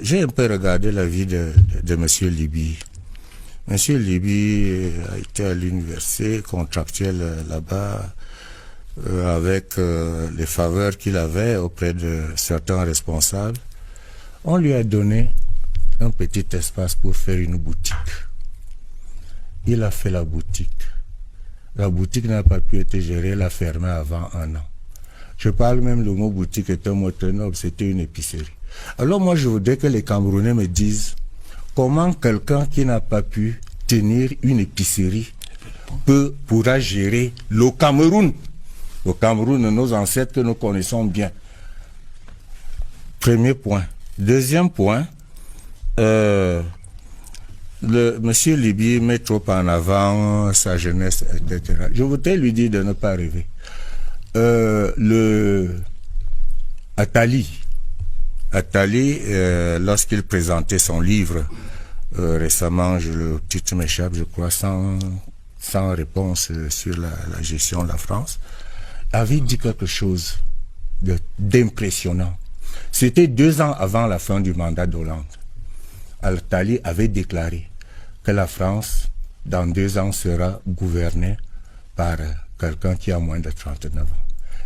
j'ai un peu regardé la vie de M. Liby. M. Liby a été à l'université contractuel là-bas avec les faveurs qu'il avait auprès de certains responsables. On lui a donné un petit espace pour faire une boutique. Il a fait la boutique. La boutique n'a pas pu être gérée, elle a fermé avant 1 an. Je parle même, le mot boutique est un mot très noble, c'était une épicerie. Alors moi, je voudrais que les Camerounais me disent comment quelqu'un qui n'a pas pu tenir une épicerie pourra gérer le Cameroun. Le Cameroun, nos ancêtres que nous connaissons bien. Premier point. Deuxième point, Monsieur Liby met trop en avant sa jeunesse, etc. Je voudrais lui dire de ne pas rêver. Attali, lorsqu'il présentait son livre récemment, le titre m'échappe, je crois, sans réponse sur la gestion de la France, avait dit quelque chose d'impressionnant. C'était 2 ans avant la fin du mandat d'Hollande. Attali avait déclaré que la France, dans 2 ans, sera gouvernée par quelqu'un qui a moins de 39 ans.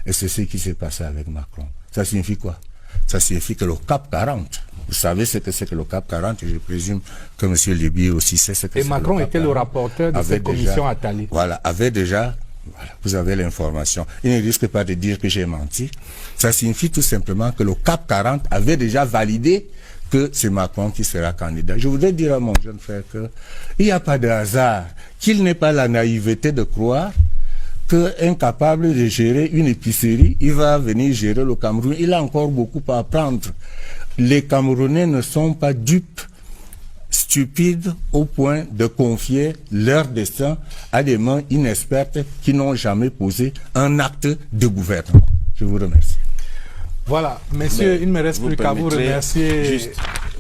Et c'est ce qui s'est passé avec Macron. Ça signifie quoi? Ça signifie que le CAP 40, vous savez ce que c'est que le CAP 40, et je présume que M. Liby aussi sait ce que c'est. Et Macron était le rapporteur de cette commission Attali. Voilà, avait déjà, voilà, vous avez l'information. Il ne risque pas de dire que j'ai menti. Ça signifie tout simplement que le CAP 40 avait déjà validé que c'est Macron qui sera candidat. Je voudrais dire à mon jeune frère qu'il n'y a pas de hasard, qu'il n'ait pas la naïveté de croire qu'incapable de gérer une épicerie, il va venir gérer le Cameroun. Il a encore beaucoup à apprendre. Les Camerounais ne sont pas dupes, stupides au point de confier leur destin à des mains inexpertes qui n'ont jamais posé un acte de gouvernement. Je vous remercie. Voilà, messieurs, il ne me reste plus qu'à vous remercier. Juste,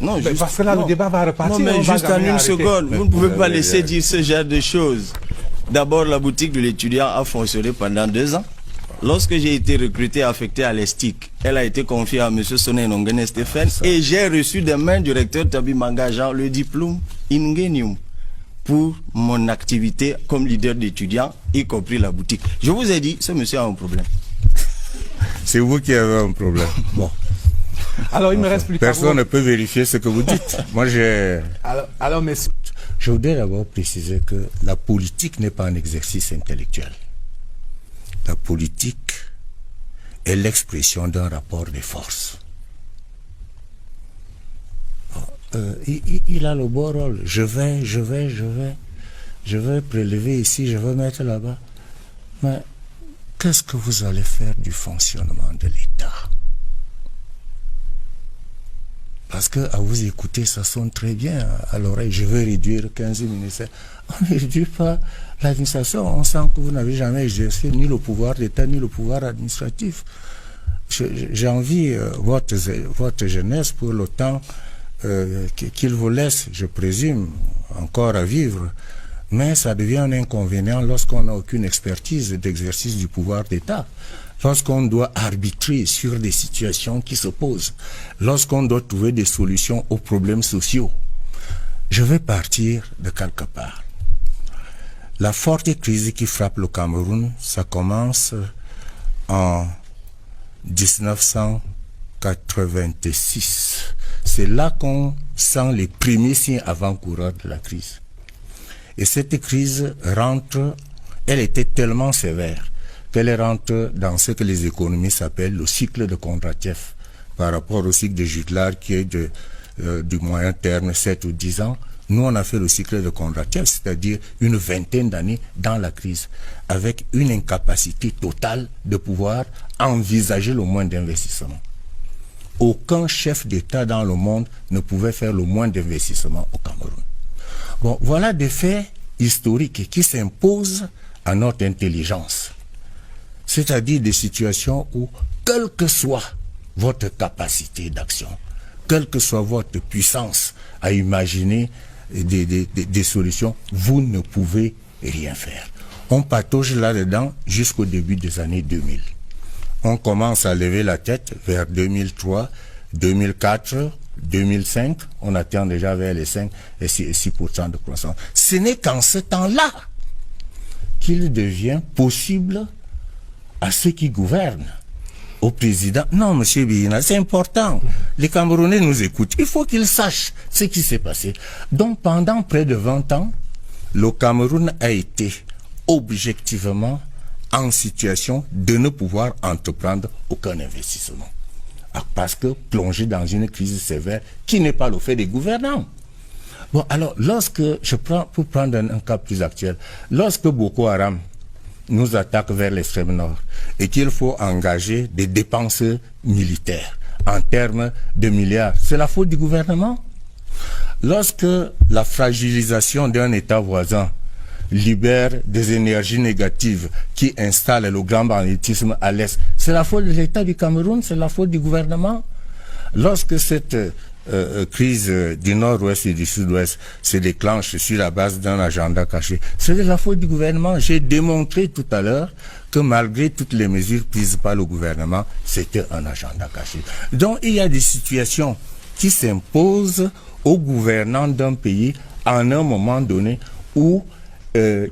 non, juste, parce que là, le débat va repartir. Non, mais juste en une seconde, vous ne pouvez pas laisser dire ce genre de choses. D'abord, la boutique de l'étudiant a fonctionné pendant 2 ans. Lorsque j'ai été recruté, affecté à l'ESTIC, elle a été confiée à M. Soné Nongene Stéphane et j'ai reçu des mains du recteur Tabi Mangajan le diplôme Ingenium pour mon activité comme leader d'étudiants, y compris la boutique. Je vous ai dit, ce monsieur a un problème. C'est vous qui avez un problème. Bon. Alors, il me reste plus qu'à Personne ne peut vérifier ce que vous dites. Moi, j'ai... Alors, mais... Je voudrais d'abord préciser que la politique n'est pas un exercice intellectuel. La politique est l'expression d'un rapport de force. Il a le beau rôle. Je vais prélever ici, je vais mettre là-bas. Mais qu'est-ce que vous allez faire du fonctionnement de l'État? Parce que à vous écouter, ça sonne très bien à l'oreille. Je veux réduire 15 ministères. On ne réduit pas l'administration. On sent que vous n'avez jamais exercé ni le pouvoir d'État, ni le pouvoir administratif. J'ai envie, votre jeunesse, pour le temps qu'il vous laisse, je présume, encore à vivre, mais ça devient un inconvénient lorsqu'on n'a aucune expertise d'exercice du pouvoir d'État. Lorsqu'on doit arbitrer sur des situations qui se posent, lorsqu'on doit trouver des solutions aux problèmes sociaux. Je vais partir de quelque part. La forte crise qui frappe le Cameroun, ça commence en 1986. C'est là qu'on sent les premiers signes avant-coureurs de la crise. Et cette crise rentre, elle était tellement sévère qu'elle rentre dans ce que les économistes appellent le cycle de Kondratiev, par rapport au cycle de Juglar qui est du moyen terme, 7 ou 10 ans. Nous, on a fait le cycle de Kondratiev, c'est-à-dire une vingtaine d'années dans la crise, avec une incapacité totale de pouvoir envisager le moins d'investissement. Aucun chef d'État dans le monde ne pouvait faire le moins d'investissement au Cameroun. Bon, voilà des faits historiques qui s'imposent à notre intelligence. C'est-à-dire des situations où, quelle que soit votre capacité d'action, quelle que soit votre puissance à imaginer des solutions, vous ne pouvez rien faire. On patauge là-dedans jusqu'au début des années 2000. On commence à lever la tête vers 2003, 2004, 2005, on atteint déjà vers les 5 et 6% de croissance. Ce n'est qu'en ce temps-là qu'il devient possible à ceux qui gouvernent, au président. Non, monsieur Biyina, c'est important. Les Camerounais nous écoutent. Il faut qu'ils sachent ce qui s'est passé. Donc, pendant près de 20 ans, le Cameroun a été objectivement en situation de ne pouvoir entreprendre aucun investissement. Parce que plongé dans une crise sévère qui n'est pas le fait des gouvernants. Bon, alors, pour prendre un cas plus actuel, lorsque Boko Haram nous attaque vers l'extrême nord et qu'il faut engager des dépenses militaires en termes de milliards, c'est la faute du gouvernement. Lorsque la fragilisation d'un État voisin libère des énergies négatives qui installent le grand banditisme à l'Est, c'est la faute de l'État du Cameroun, c'est la faute du gouvernement. Lorsque cette crise du nord-ouest et du sud-ouest se déclenche sur la base d'un agenda caché, c'est de la faute du gouvernement. J'ai démontré tout à l'heure que malgré toutes les mesures prises par le gouvernement, c'était un agenda caché. Donc il y a des situations qui s'imposent aux gouvernants d'un pays en un moment donné où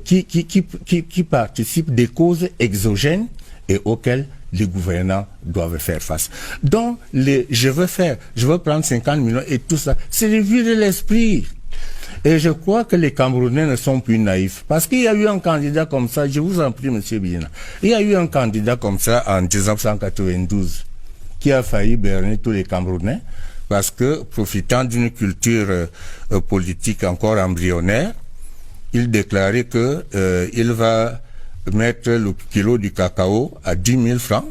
qui participent des causes exogènes et auxquelles les gouvernants doivent faire face. Donc, je veux prendre 50 millions et tout ça, c'est le vieux de l'esprit. Et je crois que les Camerounais ne sont plus naïfs. Parce qu'il y a eu un candidat comme ça, je vous en prie, M. Biyina, il y a eu un candidat comme ça en 1992 qui a failli berner tous les Camerounais parce que, profitant d'une culture politique encore embryonnaire, il déclarait que il va mettre le kilo du cacao à 10 000 francs.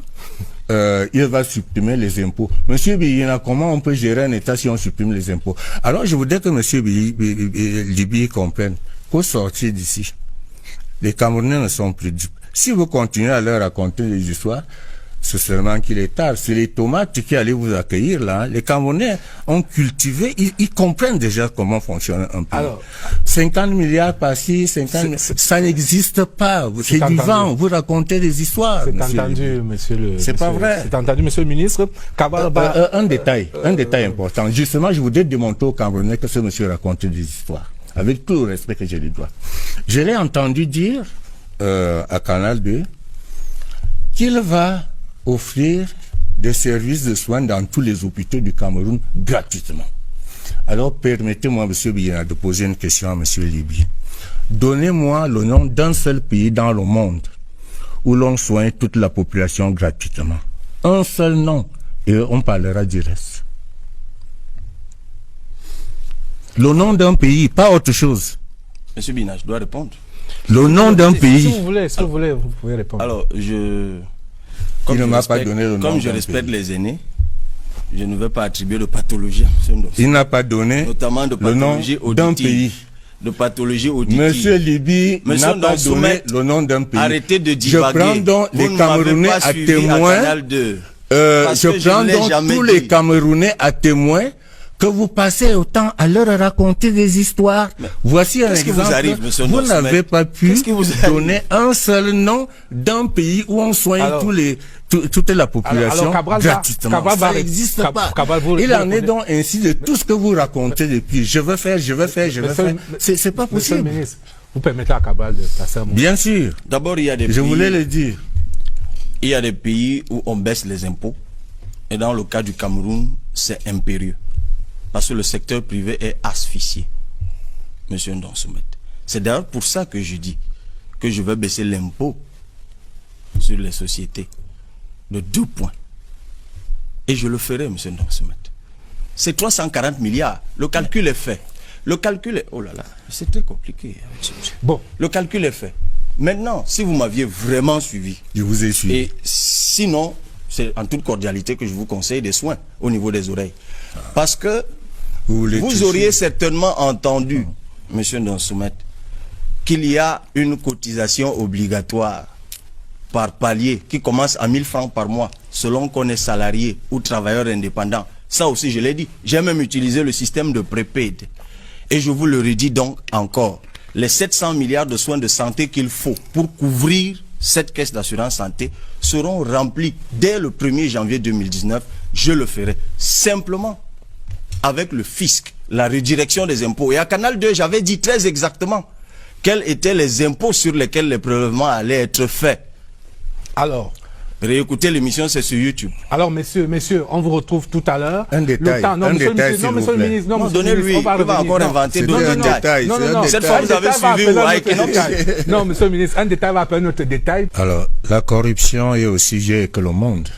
Il va supprimer les impôts. Monsieur Biyina, comment on peut gérer un État si on supprime les impôts? Alors, je voudrais que Monsieur Libi comprenne qu'au sortir d'ici, les Camerounais ne sont plus dupes. Si vous continuez à leur raconter des histoires, c'est seulement qu'il est tard. C'est les tomates qui allaient vous accueillir là. Les Camerounais ont cultivé, ils comprennent déjà comment fonctionne un pays. Alors, 50 milliards par-ci, 50 milliards, ça n'existe pas. C'est du vent, vous racontez des histoires. C'est entendu, monsieur le... C'est pas vrai. C'est entendu, monsieur le ministre. Un détail important. Justement, je voudrais démontrer aux Camerounais que ce monsieur racontait des histoires. Avec tout le respect que je lui dois. Je l'ai entendu dire à Canal 2 qu'il va offrir des services de soins dans tous les hôpitaux du Cameroun gratuitement. Alors permettez-moi, M. Biyina, de poser une question à M. Libi. Donnez-moi le nom d'un seul pays dans le monde où l'on soigne toute la population gratuitement. Un seul nom, et on parlera du reste. Le nom d'un pays, pas autre chose. M. Biyina, je dois répondre. Le nom d'un pays. Si vous voulez, vous pouvez répondre. Alors, comme je respecte les aînés, je ne veux pas attribuer de pathologie à M. Ndosso. Il n'a pas donné notamment de pathologie le nom d'un pays. De pathologie auditive. Monsieur Libi n'a pas donné le nom d'un pays. Arrêtez de divaguer. Je prends donc les Camerounais à témoin. Je prends donc tous les Camerounais à témoin que vous passez autant à leur raconter des histoires. Mais voici un exemple. Vous n'avez pas pu donner un seul nom d'un pays où on soigne toute la population gratuitement. Ça n'existe pas. Il en est donc ainsi de tout ce que vous racontez depuis. Je veux faire. C'est pas possible. Monsieur le ministre, vous permettez à Cabral de passer un mot? Bien sûr. D'abord, il y a des pays. Je voulais le dire. Il y a des pays où on baisse les impôts. Et dans le cas du Cameroun, c'est impérieux. Parce que le secteur privé est asphyxié, monsieur Ndonsoumet. C'est d'ailleurs pour ça que je dis que je vais baisser l'impôt sur les sociétés de 2 points. Et je le ferai, monsieur Ndonsoumet. C'est 340 milliards. Le calcul est fait. Le calcul est... Oh là là, c'est très compliqué. Bon. Le calcul est fait. Maintenant, si vous m'aviez vraiment suivi... Je vous ai suivi. Et sinon, c'est en toute cordialité que je vous conseille des soins au niveau des oreilles. Parce que vous auriez certainement entendu, monsieur Ndonsoumet, qu'il y a une cotisation obligatoire par palier qui commence à 1000 francs par mois, selon qu'on est salarié ou travailleur indépendant. Ça aussi, je l'ai dit. J'ai même utilisé le système de prépaid. Et je vous le redis donc encore. Les 700 milliards de soins de santé qu'il faut pour couvrir cette caisse d'assurance santé seront remplis dès le 1er janvier 2019. Je le ferai. Simplement, avec le fisc, la redirection des impôts. Et à Canal 2, j'avais dit très exactement quels étaient les impôts sur lesquels les prélèvements allaient être faits. Alors, réécoutez l'émission, c'est sur YouTube. Alors, messieurs, on vous retrouve tout à l'heure. Un détail, monsieur le ministre. Non, donnez-lui, il va encore inventer d'autres détails. Non, cette fois, vous avez suivi Wike. Non, monsieur le ministre, un détail va appeler un autre détail. Alors, la corruption est aussi vieille que le monde.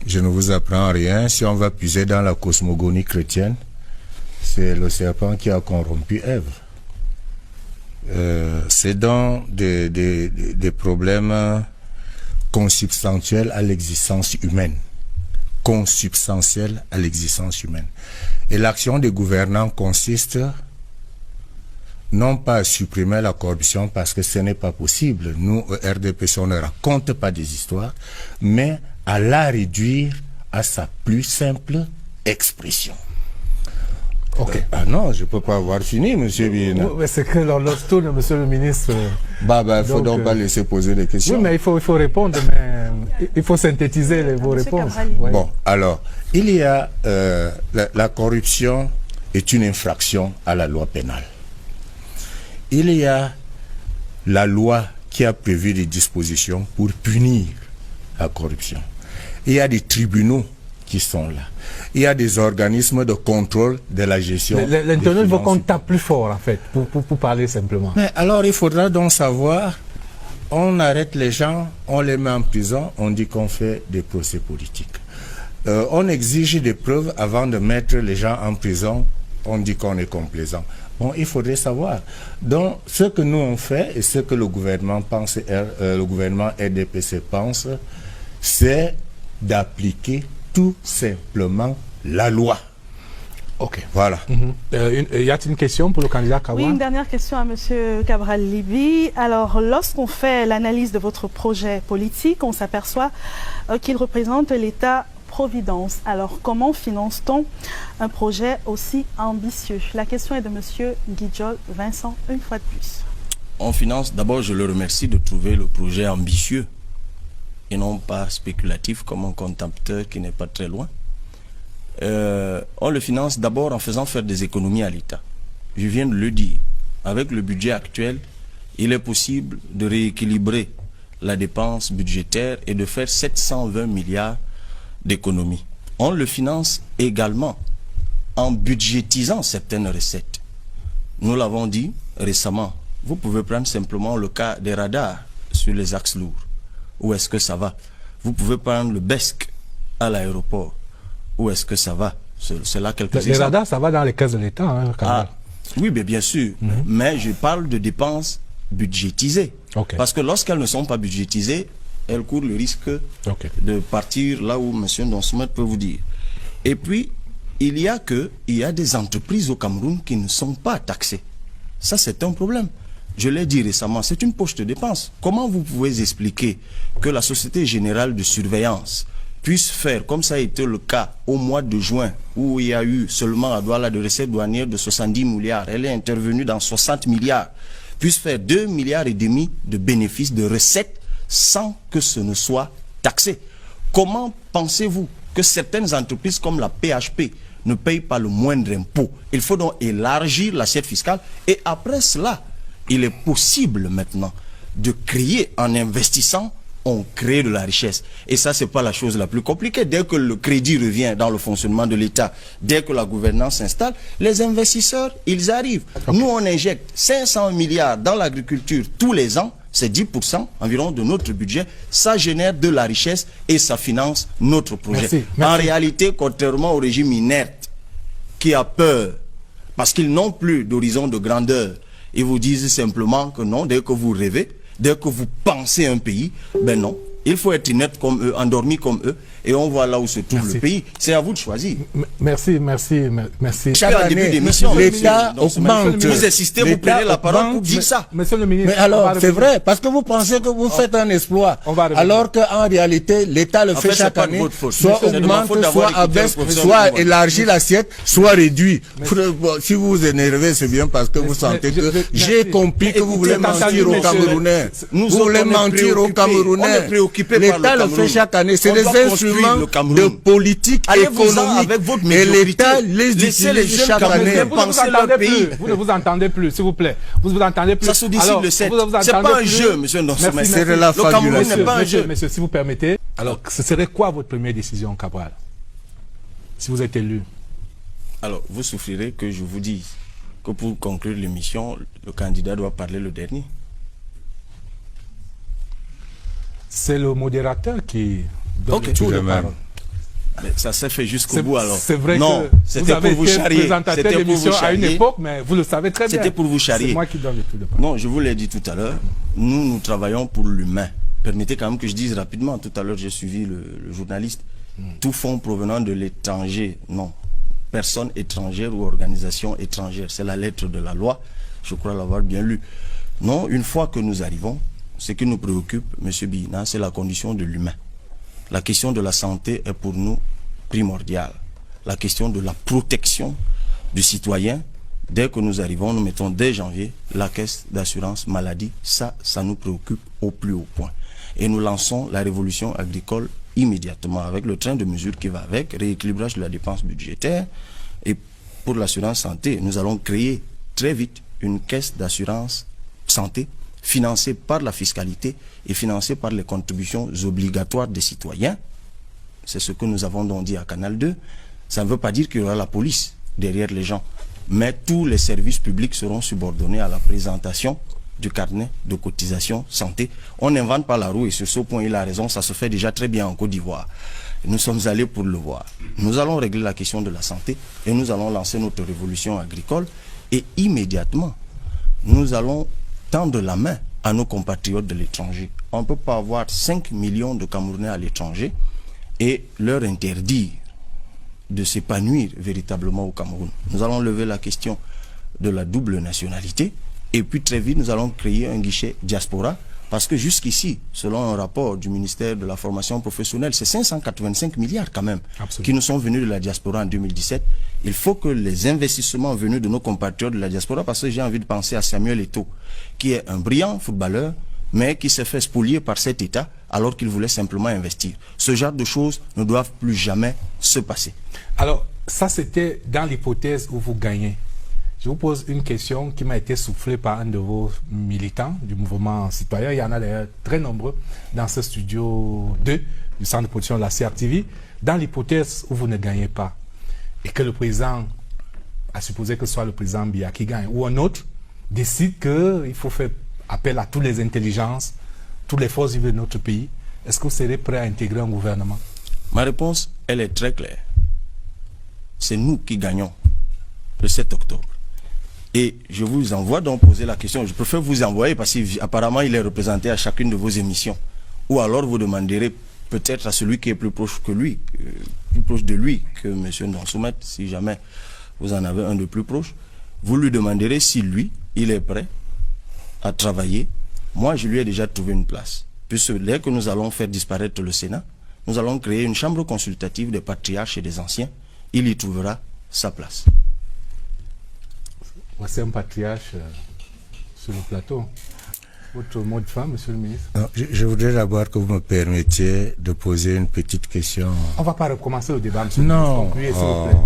Je ne vous apprends rien. Si on va puiser dans la cosmogonie chrétienne, c'est le serpent qui a corrompu Ève. C'est dans des problèmes consubstantiels à l'existence humaine. Consubstantiels à l'existence humaine. Et l'action des gouvernants consiste non pas à supprimer la corruption parce que ce n'est pas possible. Nous, au RDPC, on ne raconte pas des histoires, mais à la réduire à sa plus simple expression. Ok. Ah non, je ne peux pas avoir fini, monsieur Biena. Oui, c'est que l'hosto de monsieur le ministre... Il faut donc pas laisser poser des questions. Oui, mais il faut répondre, mais il faut synthétiser vos réponses. Oui. Bon, alors, il y a... la corruption est une infraction à la loi pénale. Il y a la loi qui a prévu des dispositions pour punir la corruption. Il y a des tribunaux qui sont là. Il y a des organismes de contrôle de la gestion. L'internaute veut qu'on tape plus fort, en fait, pour parler simplement. Mais alors, il faudra donc savoir, on arrête les gens, on les met en prison, on dit qu'on fait des procès politiques. On exige des preuves avant de mettre les gens en prison, on dit qu'on est complaisant. Bon, il faudrait savoir. Donc, ce que nous on fait et ce que le gouvernement pense, le gouvernement RDPC pense, c'est d'appliquer tout simplement la loi. Ok. Voilà. Y a-t-il une question pour le candidat Kawa? Oui, une dernière question à M. Cabral Libby. Alors, lorsqu'on fait l'analyse de votre projet politique, on s'aperçoit qu'il représente l'État-providence. Alors, comment finance-t-on un projet aussi ambitieux? La question est de M. Guidjol Vincent, une fois de plus. On finance, d'abord je le remercie de trouver le projet ambitieux et non pas spéculatif comme un contempteur qui n'est pas très loin. On le finance d'abord en faisant faire des économies à l'État. Je viens de le dire. Avec le budget actuel, il est possible de rééquilibrer la dépense budgétaire et de faire 720 milliards d'économies. On le finance également en budgétisant certaines recettes. Nous l'avons dit récemment. Vous pouvez prendre simplement le cas des radars sur les axes lourds. Où est-ce que ça va? Vous pouvez prendre le BESC à l'aéroport. Où est-ce que ça va? C'est là quelques exemples. Les radars, ça va dans les caisses de l'État. Hein, oui, mais bien sûr. Mais je parle de dépenses budgétisées. Parce que lorsqu'elles ne sont pas budgétisées, elles courent le risque de partir là où M. Donsmet peut vous dire. Et puis, il y a des entreprises au Cameroun qui ne sont pas taxées. Ça, c'est un problème. Je l'ai dit récemment, c'est une poche de dépense. Comment vous pouvez expliquer que la Société Générale de Surveillance puisse faire, comme ça a été le cas au mois de juin, où il y a eu seulement à Douala de recettes douanières de 70 milliards, elle est intervenue dans 60 milliards, puisse faire 2,5 milliards de bénéfices, de recettes, sans que ce ne soit taxé? Comment pensez-vous que certaines entreprises comme la PHP ne payent pas le moindre impôt? Il faut donc élargir l'assiette fiscale et après cela, il est possible maintenant de créer en investissant, on crée de la richesse. Et ça, c'est pas la chose la plus compliquée. Dès que le crédit revient dans le fonctionnement de l'État, dès que la gouvernance s'installe, les investisseurs, ils arrivent. Nous, on injecte 500 milliards dans l'agriculture tous les ans, c'est 10% environ de notre budget. Ça génère de la richesse et ça finance notre projet. En réalité, contrairement au régime inerte qui a peur, parce qu'ils n'ont plus d'horizon de grandeur, ils vous disent simplement que non, dès que vous rêvez, dès que vous pensez un pays, ben non, il faut être inerte comme eux, endormi comme eux, et on voit là où se trouve le pays. C'est à vous de choisir. Merci. Chaque année, l'État augmente. Vous insistez, vous prenez la parole pour dire ça. Monsieur le ministre, mais alors, c'est vrai, parce que vous pensez que vous faites un exploit, alors qu'en réalité, l'État le fait chaque année, soit augmente, soit abaisse, soit élargit l'assiette, soit réduit. Si vous vous énervez, c'est bien parce que vous sentez que j'ai compris que vous voulez mentir aux Camerounais. Vous voulez mentir aux Camerounais. L'État le fait chaque année, c'est des instruments. instruments le Cameroun. de politique économique. Avec votre et l'État laissez les jeunes chaque année. Camerounais penser leur pays. Vous ne vous entendez plus, s'il vous plaît. Vous ne vous entendez plus. Ça se décide le 7. C'est pas un jeu, monsieur Nossoumé. C'est de la Le Cameroun fabulation. n'est pas un jeu. Monsieur, si vous permettez, alors ce serait quoi votre première décision, Cabral, si vous êtes élu? Alors, vous souffrirez que je vous dise que pour conclure l'émission, le candidat doit parler le dernier. C'est le modérateur qui donne Ok. le tour de Tout de même. parole. Mais ça s'est fait jusqu'au bout alors. C'est vrai non, que vous c'était avez pour vous été charrier. présentateur C'était pour vous d'émission à une charrier. époque, mais vous le savez très bien. C'était pour vous charrier. C'est moi qui donne le tour de parole. Non, je vous l'ai dit tout à l'heure, nous travaillons pour l'humain. Permettez quand même que je dise rapidement, tout à l'heure j'ai suivi le journaliste, tout fonds provenant de l'étranger, non, personne étrangère ou organisation étrangère, c'est la lettre de la loi, je crois l'avoir bien lu. Non, une fois que nous arrivons, ce qui nous préoccupe, M. Bina, c'est la condition de l'humain. La question de la santé est pour nous primordiale. La question de la protection du citoyen, dès que nous arrivons, nous mettons dès janvier la caisse d'assurance maladie. Ça nous préoccupe au plus haut point. Et nous lançons la révolution agricole immédiatement avec le train de mesures qui va avec, rééquilibrage de la dépense budgétaire. Et pour l'assurance santé, nous allons créer très vite une caisse d'assurance santé financée par la fiscalité et financée par les contributions obligatoires des citoyens. C'est ce que nous avons donc dit à Canal 2. Ça ne veut pas dire qu'il y aura la police derrière les gens, mais tous les services publics seront subordonnés à la présentation du carnet de cotisation santé. On n'invente pas la roue et sur ce point il a raison, ça se fait déjà très bien en Côte d'Ivoire. Nous sommes allés pour le voir. Nous allons régler la question de la santé et nous allons lancer notre révolution agricole et immédiatement nous allons tendre la main à nos compatriotes de l'étranger. On ne peut pas avoir 5 millions de Camerounais à l'étranger et leur interdire de s'épanouir véritablement au Cameroun. Nous allons lever la question de la double nationalité et puis très vite nous allons créer un guichet diaspora parce que jusqu'ici, selon un rapport du ministère de la formation professionnelle, c'est 585 milliards quand même qui nous sont venus de la diaspora en 2017. Il faut que les investissements venus de nos compatriotes de la diaspora, parce que j'ai envie de penser à Samuel Eto'o, qui est un brillant footballeur, mais qui s'est fait spolier par cet État alors qu'il voulait simplement investir. Ce genre de choses ne doivent plus jamais se passer. Alors, ça c'était dans l'hypothèse où vous gagnez. Je vous pose une question qui m'a été soufflée par un de vos militants du mouvement citoyen. Il y en a d'ailleurs très nombreux dans ce studio 2 du centre de production de la CRTV. Dans l'hypothèse où vous ne gagnez pas et que le président, à supposer que ce soit le président Biya qui gagne ou un autre, décide qu'il faut faire appel à toutes les intelligences, toutes les forces vives de notre pays, est-ce que vous serez prêt à intégrer un gouvernement? Ma réponse, elle est très claire. C'est nous qui gagnons le 7 octobre. Et je vous envoie donc poser la question. Je préfère vous envoyer parce qu'apparemment il est représenté à chacune de vos émissions. Ou alors vous demanderez peut-être à celui qui est plus proche que lui, plus proche de lui que M. Nossoumé, si jamais vous en avez un de plus proche. Vous lui demanderez si lui, il est prêt à travailler. Moi, je lui ai déjà trouvé une place. Puisque dès que nous allons faire disparaître le Sénat, nous allons créer une chambre consultative des patriarches et des anciens. Il y trouvera sa place. Voici un patriarche sur le plateau. Votre mot de fin, monsieur le ministre? Non, je voudrais d'abord que vous me permettiez de poser une petite question. On ne va pas recommencer le débat, monsieur Non. le ministre. Concluez, s'il vous plaît.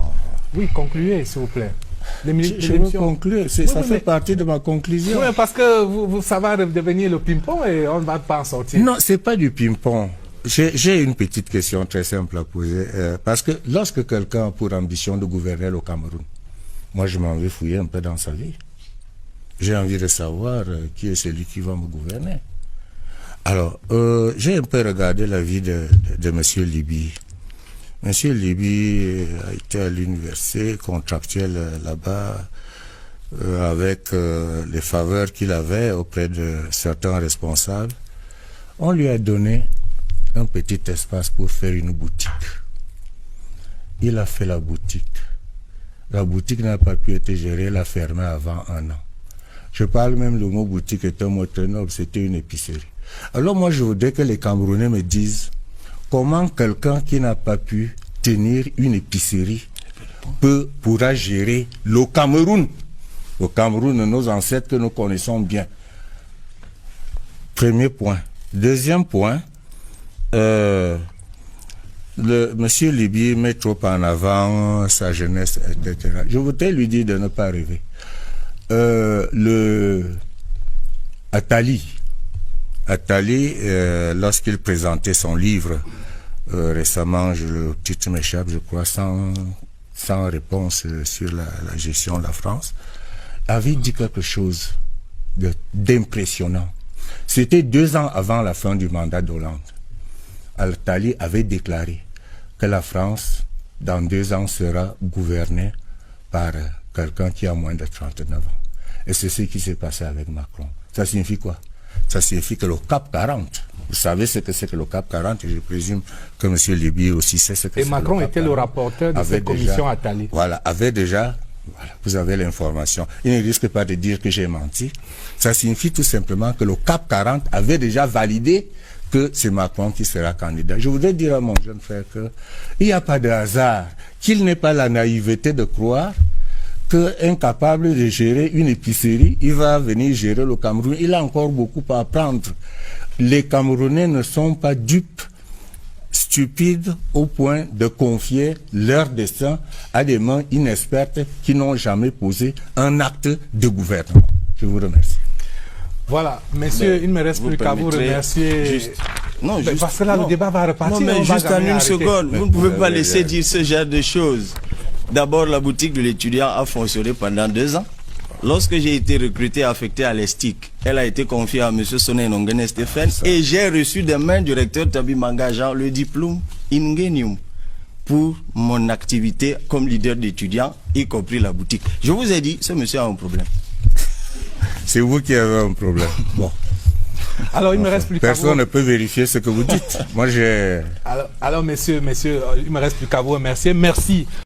Oui, concluez, s'il vous plaît. Je veux conclure. Ça fait partie de ma conclusion. Oui, parce que ça va devenir le ping-pong et on ne va pas en sortir. Non, c'est pas du ping-pong. J'ai une petite question très simple à poser. Parce que lorsque quelqu'un a pour ambition de gouverner le Cameroun, moi je m'en vais fouiller un peu dans sa vie. J'ai envie de savoir qui est celui qui va me gouverner. Alors, j'ai un peu regardé la vie de M. Liby. M. Liby a été à l'université contractuel là-bas avec les faveurs qu'il avait auprès de certains responsables. On lui a donné un petit espace pour faire une boutique. Il a fait la boutique. La boutique n'a pas pu être gérée, elle a fermé avant 1 an. Je parle même, le mot boutique est un mot très noble, c'était une épicerie. Alors moi je voudrais que les Camerounais me disent comment quelqu'un qui n'a pas pu tenir une épicerie pourra gérer le Cameroun. Le Cameroun de nos ancêtres que nous connaissons bien. Premier point. Deuxième point, Monsieur Libye met trop en avant sa jeunesse, etc. Je voudrais lui dire de ne pas rêver. Attali, lorsqu'il présentait son livre récemment, le titre m'échappe, je crois, sans réponse sur la gestion de la France, avait dit quelque chose d'impressionnant. C'était 2 ans avant la fin du mandat d'Hollande. Attali avait déclaré que la France, dans 2 ans, sera gouvernée par quelqu'un qui a moins de 39 ans. Et c'est ce qui s'est passé avec Macron. Ça signifie quoi? Ça signifie que le CAP 40, vous savez ce que c'est que le CAP 40, et je présume que M. Libye aussi sait ce que c'est. Et Macron était le rapporteur de cette commission Attali. Voilà, avait déjà... Voilà, vous avez l'information. Il ne risque pas de dire que j'ai menti. Ça signifie tout simplement que le CAP 40 avait déjà validé que c'est Macron qui sera candidat. Je voudrais dire à mon jeune frère qu'il n'y a pas de hasard, qu'il n'ait pas la naïveté de croire qu'incapable de gérer une épicerie, il va venir gérer le Cameroun. Il a encore beaucoup à apprendre. Les Camerounais ne sont pas dupes, stupides au point de confier leur destin à des mains inexpertes qui n'ont jamais posé un acte de gouvernement. Je vous remercie. Voilà, messieurs, il ne me reste plus qu'à vous remercier. Parce que là, le débat va repartir. Non, mais juste en une seconde, vous ne pouvez pas laisser dire ce genre de choses. D'abord, la boutique de l'étudiant a fonctionné pendant 2 ans. Lorsque j'ai été recruté, affecté à l'ESTIC, elle a été confiée à M. Soné Nongene Stéphane et j'ai reçu des mains du recteur Tabi Manga le diplôme Ingenium pour mon activité comme leader d'étudiants, y compris la boutique. Je vous ai dit, ce monsieur a un problème. C'est vous qui avez un problème. Bon. Alors, il me reste plus qu'à vous. Personne ne peut vérifier ce que vous dites. Moi, j'ai... Alors, messieurs, il me reste plus qu'à vous remercier. Merci.